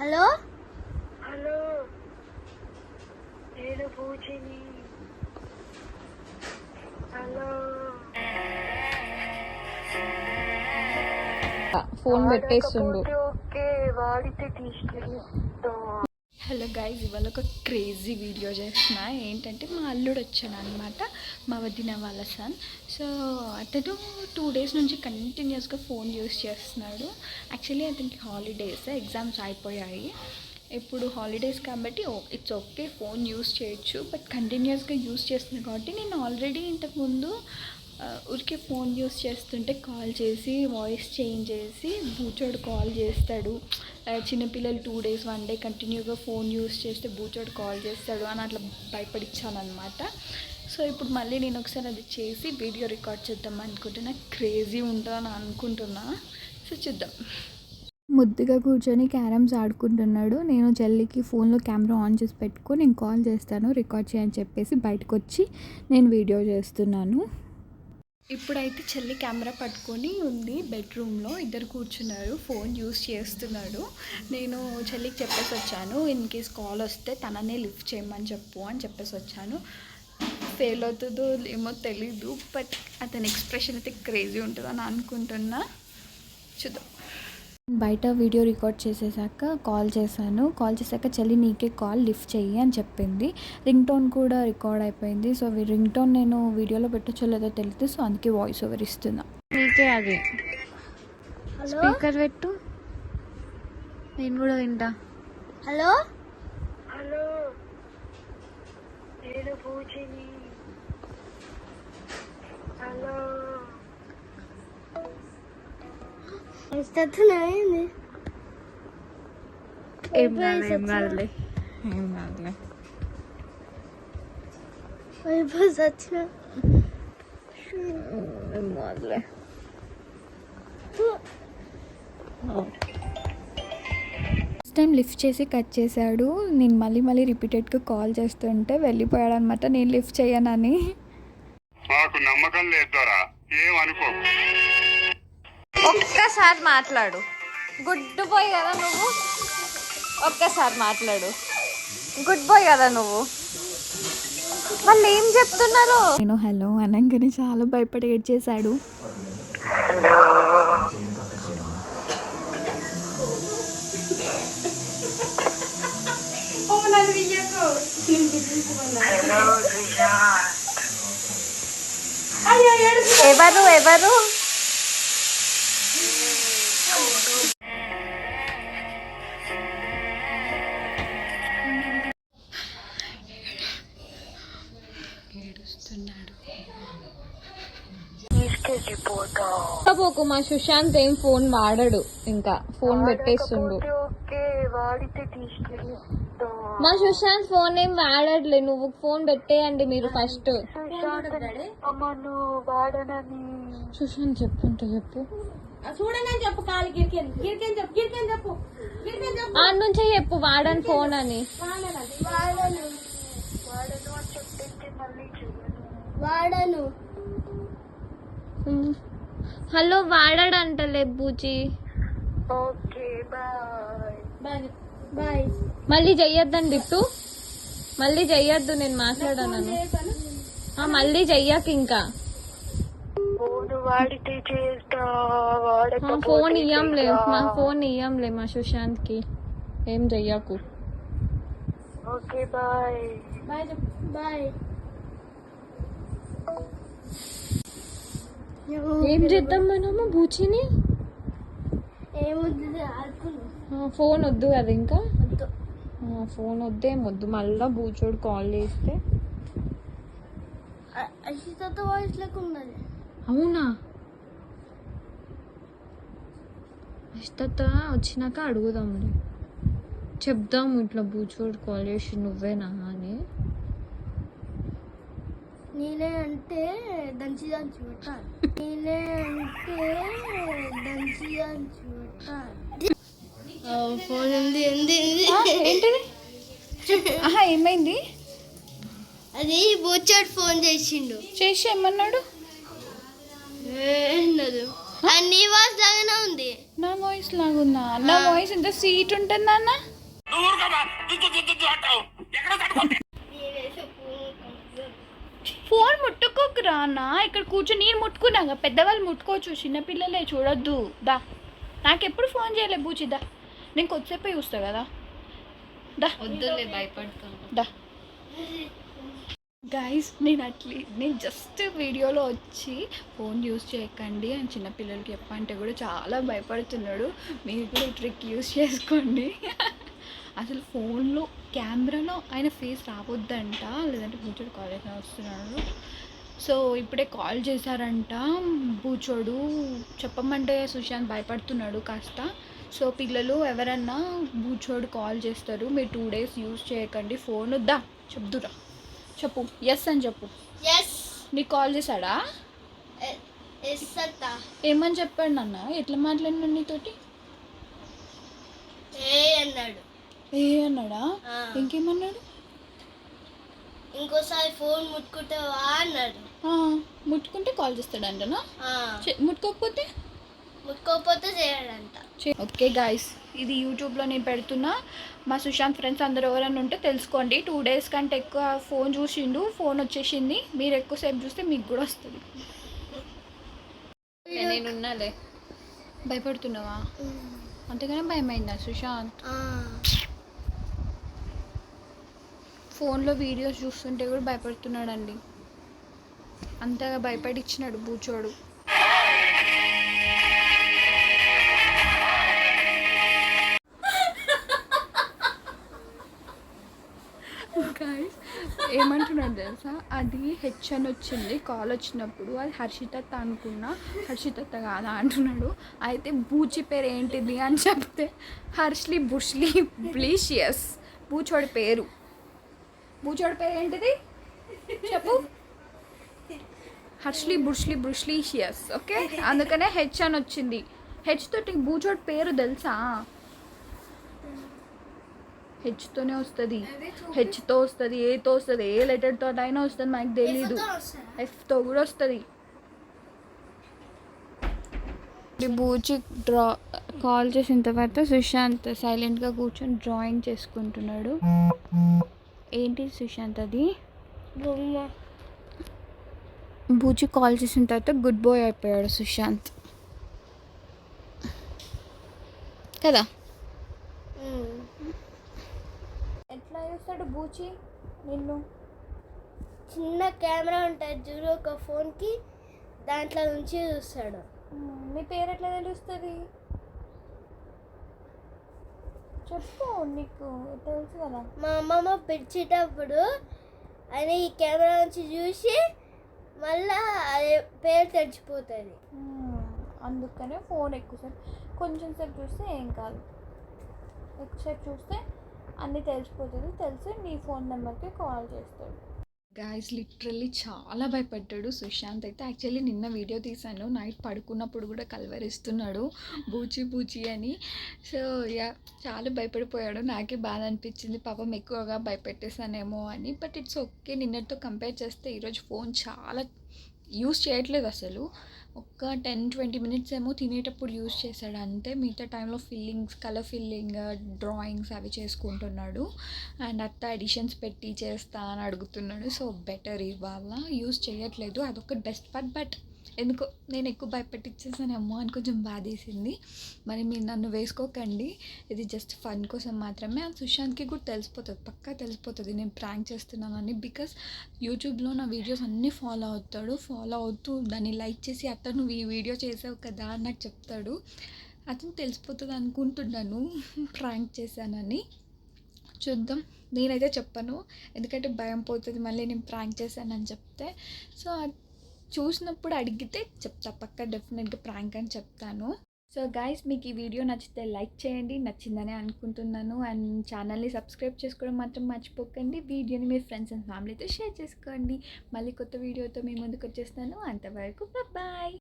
Hello hello నేను పూజిని. Hello phone పెట్టేస్తుండు. ఓకే వాడితే తీసుకెళ్తా. హలో గైస్, ఇవాళ ఒక క్రేజీ వీడియో చేస్తున్నా. ఏంటంటే మా అల్లుడు వచ్చాడు అనమాట, మా వదిన వాళ్ళ సన్. సో అతను 2 days నుంచి కంటిన్యూస్గా ఫోన్ యూస్ చేస్తున్నాడు. యాక్చువల్లీ అతనికి హాలిడేస్, ఎగ్జామ్స్ అయిపోయాయి. ఇప్పుడు హాలిడేస్ కాబట్టి ఇట్స్ ఓకే, ఫోన్ యూస్ చేయొచ్చు. బట్ కంటిన్యూస్గా యూస్ చేస్తున్నాడు కాబట్టి నేను ఆల్రెడీ ఇంతకుముందు ఊరికే ఫోన్ యూస్ చేస్తుంటే కాల్ చేసి వాయిస్ చేంజ్ చేసి బూచోడు కాల్ చేస్తాడు, చిన్నపిల్లలు 2 days 1 day కంటిన్యూగా ఫోన్ యూస్ చేస్తే బూచోడు కాల్ చేస్తాడు అని అట్లా భయపడిచ్చాను అనమాట. సో ఇప్పుడు మళ్ళీ నేను ఒకసారి అది చేసి వీడియో రికార్డ్ చేద్దాం అనుకుంటున్నా. క్రేజీ ఉంటుందని అనుకుంటున్నా. సో చూద్దాం. ముద్దుగా కూర్చొని క్యారమ్స్ ఆడుకుంటున్నాడు. నేను చెల్లికి ఫోన్లో కెమెరా ఆన్ చేసి పెట్టుకో, నేను కాల్ చేస్తాను, రికార్డ్ చేయని చెప్పేసి బయటకు వచ్చి నేను వీడియో చేస్తున్నాను. ఇప్పుడైతే చెల్లి కెమెరా పట్టుకొని ఉంది బెడ్రూమ్లో, ఇద్దరు కూర్చున్నారు, ఫోన్ యూస్ చేస్తున్నాడు. నేను చెల్లికి చెప్పేసి వచ్చాను, ఇన్ కేస్ కాల్ వస్తే తననే లిఫ్ట్ చేయమని చెప్పు అని చెప్పేసి వచ్చాను. ఫెయిల్ అవుతుందో ఏమో తెలీదు, బట్ అతని ఎక్స్ప్రెషన్ అయితే క్రేజీ ఉంటుందని అనుకుంటున్నా. చూద్దాం. బయట వీడియో రికార్డ్ చేసేసాక కాల్ చేశాక చెల్లి నీకే కాల్ లిఫ్ట్ చెయ్యి అని చెప్పింది. రింగ్ టోన్ కూడా రికార్డ్ అయిపోయింది. సో రింగ్ టోన్ నేను వీడియోలో పెట్టచ్చో లేదో తెలియదు, సో అందుకే వాయిస్ ఓవర్ ఇస్తున్నా. నీకే అది స్పీకర్ పెట్టు, నేను కూడా వింటా. హలో హలో నేను పూజిని. హలో ఇస్తున్నాయింది. ఏం కాదులే. వచ్చిన ఫస్ట్ టైం లిఫ్ట్ చేసి కట్ చేశాడు. నేను మళ్ళీ రిపీటెడ్గా కాల్ చేస్తుంటే వెళ్ళిపోయాడు అనమాట, నేను లిఫ్ట్ చేయనని. నాకు నమ్మకం లేదురా, ఏమనుకో. ఒక్కసారి మాట్లాడు, గుడ్ బాయ్ కదా నువ్వు. ఒక్కసారి మాట్లాడు, గుడ్ బాయ్ కదా నువ్వు. మళ్ళీ ఏం చెప్తున్నారు? నేను హలో అనగానే చాలా భయపడి ఏడ్చేశాడు. ఎవరు పోకు. మా సుశాంత్ ఏం ఫోన్ వాడడు, ఇంకా ఫోన్ పెట్టేస్తుండు. ఓకే వాడితే తీసుకెళ్తా. మా సుశాంత్ ఫోన్ ఏం వాడట్లే, నువ్వు ఫోన్ పెట్టేయండి మీరు ఫస్ట్. అమ్మను వాడనని సుశాంత్ చెప్పుంటే చెప్పు, చూడని చెప్పు, కాలు గిరికెన్ చెప్పు ఆ నుంచే చెప్పు వాడని ఫోన్ అని. వాడను. హలో వాడాడంటలే బూచి. Okay bye. బాయ్. మళ్ళీ చెయ్యొద్దండి బిట్టు, మళ్ళీ చెయ్యొద్దు, నేను మాట్లాడాను. మళ్ళీ చెయ్యక ఇంకా వాడితే చేస్తా. ఫోన్ ఇయ్యంలే, మా ఫోన్ ఇయ్యంలే మా సుశాంత్ కి, ఏం చెయ్యకు. Okay bye. బాయ్. ఏం చేద్దాం మనము బూచిని? ఫోన్ వద్దు కదా ఇంకా, ఫోన్ వద్దేమొద్దు. మళ్ళా బూచోడు కాల్ చేస్తే అశితతో వాయిస్ లెక్క ఉన్నది. అవునా? అష్టత వచ్చినాక అడుగుదాంలే, చెప్దాం ఇట్లా బూచోడు కాల్ చేసి నువ్వేనా అని. నేనే అంటే దంచి పెట్టాలి. ఫోన్ ఏంటిది? ఏమైంది? అది బూచోడు ఫోన్ చేసిండు. చేసి ఏమన్నాడు? అన్నది నీ వాయిస్ లాగానే ఉంది. నా వాయిస్ లాగుందా? నా వాయిస్ ఎంత స్వీట్ ఉంటుంది అన్న. ఫోన్ ముట్టుకోకురా అన్న. ఇక్కడ కూర్చొని నేను ముట్టుకున్నాగా, పెద్దవాళ్ళు ముట్టుకోవచ్చు, చిన్నపిల్లలే చూడొద్దు. దా, నాకెప్పుడు ఫోన్ చేయలే బూచిదా. నేను కొద్దిసేపే చూస్తా కదా. దా వద్దులే, భయపడుతున్నా. దా గైస్, నేను జస్ట్ వీడియోలో వచ్చి ఫోన్ యూజ్ చేయకండి అని చిన్నపిల్లలకి చెప్పంటే కూడా చాలా భయపడుతున్నాడు. మీరు కూడా ట్రిక్ యూజ్ చేసుకోండి. అసలు ఫోన్లో కెమెరాలో ఆయన ఫేస్ రావద్దంట, లేదంటే బూచోడు కాలేజ్ వస్తున్నాడు. సో ఇప్పుడే కాల్ చేశారంట బూచోడు. చెప్పమంటే సుశాంత్ భయపడుతున్నాడు కాస్త. సో పిల్లలు ఎవరన్నా బూచోడు కాల్ చేస్తారు, మీరు 2 days యూజ్ చేయకండి ఫోన్. వద్దా చెప్దురా, చెప్పు. ఎస్ అని చెప్పు. నీకు కాల్ చేశాడా? ఏమని చెప్పాడు నాన్న? ఎట్లా మాట్లాడినాడు నీతోటి? ఏ అన్నాడా? ఇంకేమన్నాడు? ఇంకోసారి ఫోన్ ముట్టుకుంటావా అన్నాడు. ముట్టుకుంటే కాల్ చేస్తాడంటనా? ముట్టుకోకపోతే చేయడంట. ఓకే గాయస్, ఇది యూట్యూబ్లో నేను పెడుతున్నా. మా సుశాంత్ ఫ్రెండ్స్ అందరు ఎవరైనా ఉంటే తెలుసుకోండి. 2 days కంటే ఎక్కువ ఫోన్ చూసిండు, ఫోన్ వచ్చేసింది. మీరు ఎక్కువసేపు చూస్తే మీకు కూడా వస్తుంది. నేనున్నాలే. భయపడుతున్నావా? అంతగానే భయమైందా సుశాంత్? ఫోన్లో వీడియోస్ చూస్తుంటే కూడా భయపడుతున్నాడండి. అంతగా భయపడిచ్చినాడు బూచోడు. గాయస్, ఏమంటున్నాడు తెలుసా? అది హెచ్ అని వచ్చింది కాల్ వచ్చినప్పుడు. అది హర్షితత్త అనుకున్నా, హర్షితత్త కాదా అంటున్నాడు. అయితే బూచి పేరు ఏంటిది అని చెప్తే హర్ష్లీ బుష్లీ బ్లీషియస్. బూచోడి పేరు ఏంటిది చెప్పు. హర్ష్లీ బుష్లీ బ్రుష్లీషియస్. ఓకే, అందుకనే హెచ్ అని వచ్చింది. హెచ్ తోటి బూచోడి పేరు తెలుసా? హెచ్తోనే వస్తుంది, హెచ్తో వస్తుంది, ఏతో వస్తుంది, ఏ లెటర్తో అయినా వస్తుంది, మనకు తెలీదు. ఎఫ్తో కూడా వస్తుంది. బూచి కాల్ చేసిన తర్వాత సుశాంత్ సైలెంట్గా కూర్చొని డ్రాయింగ్ చేసుకుంటున్నాడు. ఏంటి సుశాంత్ అది? బూచి కాల్ చేసిన తర్వాత గుడ్ బాయ్ అయిపోయాడు సుశాంత్ కదా. ఎట్లా చూస్తాడు బూచి నిన్ను? చిన్న కెమెరా ఉంటుంది చూడు ఒక ఫోన్కి, దాంట్లో నుంచి చూస్తాడు. నీ పేరు ఎట్లా తెలుస్తుంది చెప్పు, నీకు తెలుసు కదా. మా అమ్మమ్మ పిలిచేటప్పుడు ఆయన ఈ కెమెరా నుంచి చూసి మళ్ళా అది పేరు తెలిసిపోతుంది. అందుకనే ఫోన్ ఎక్కువసేపు, కొంచెం సేపు చూస్తే ఏం కాదు, ఎక్కువసేపు చూస్తే అన్నీ తెలిసిపోతుంది. తెలిసి నీ ఫోన్ నెంబర్కి కాల్ చేస్తాడు. గాయస్, లిటరల్లీ చాలా భయపడ్డాడు సుశాంత్ అయితే. యాక్చువల్లీ నిన్న వీడియో తీశాను, నైట్ పడుకున్నప్పుడు కూడా కలవరిస్తున్నాడు బూచి బూచి అని. సో యా, చాలా భయపడిపోయాడు. నాకే బాధ అనిపించింది, పాపం ఎక్కువగా భయపెట్టేసానేమో అని. But it's okay. నిన్నటితో కంపేర్ చేస్తే ఈరోజు ఫోన్ చాలా యూస్ చేయట్లేదు అసలు. ఒక్క 10-20 minutes ఏమో తినేటప్పుడు యూజ్ చేశాడు అంతే. మిగతా టైంలో కలర్ ఫిల్లింగ్, డ్రాయింగ్స్ అవి చేసుకుంటున్నాడు. అండ్ అత్త ఎడిషన్స్ పెట్టి చేస్తా అని అడుగుతున్నాడు. సో బెటర్ ఇవాళ యూజ్ చేయట్లేదు, అదొక బెస్ట్ పార్ట్. బట్ ఎందుకో నేను ఎక్కువ భయపెట్టించేసానేమో అని కొంచెం బాధేసింది. మరి మీరు నన్ను వేసుకోకండి, ఇది జస్ట్ ఫన్ కోసం మాత్రమే. అండ్ సుశాంత్కి కూడా తెలిసిపోతుంది, పక్కా తెలిసిపోతుంది నేను ప్రాంక్ చేస్తున్నానని. బికాస్ యూట్యూబ్లో నా వీడియోస్ అన్నీ ఫాలో అవుతూ దాన్ని లైక్ చేసి అత్త నువ్వు ఈ వీడియో చేసావు కదా అని నాకు చెప్తాడు. అతను తెలిసిపోతుంది అనుకుంటున్నాను ప్రాంక్ చేశానని. చూద్దాం, నేనైతే చెప్పను ఎందుకంటే భయం పోతుంది మళ్ళీ నేను ప్రాంక్ చేశానని చెప్తే. సో చూసినప్పుడు అడిగితే చెప్తా, పక్కా డెఫినెట్గా ప్రాంక్ అని చెప్తాను. సో గైస్, మీకు ఈ వీడియో నచ్చితే లైక్ చేయండి, నచ్చిందని అనుకుంటున్నాను. అండ్ ఛానల్ని సబ్స్క్రైబ్ చేసుకోవడం మాత్రం మర్చిపోకండి. వీడియోని మీ ఫ్రెండ్స్ అండ్ ఫ్యామిలీతో షేర్ చేసుకోండి. మళ్ళీ కొత్త వీడియోతో మీ ముందుకు వచ్చేస్తాను. అంతవరకు బాయ్.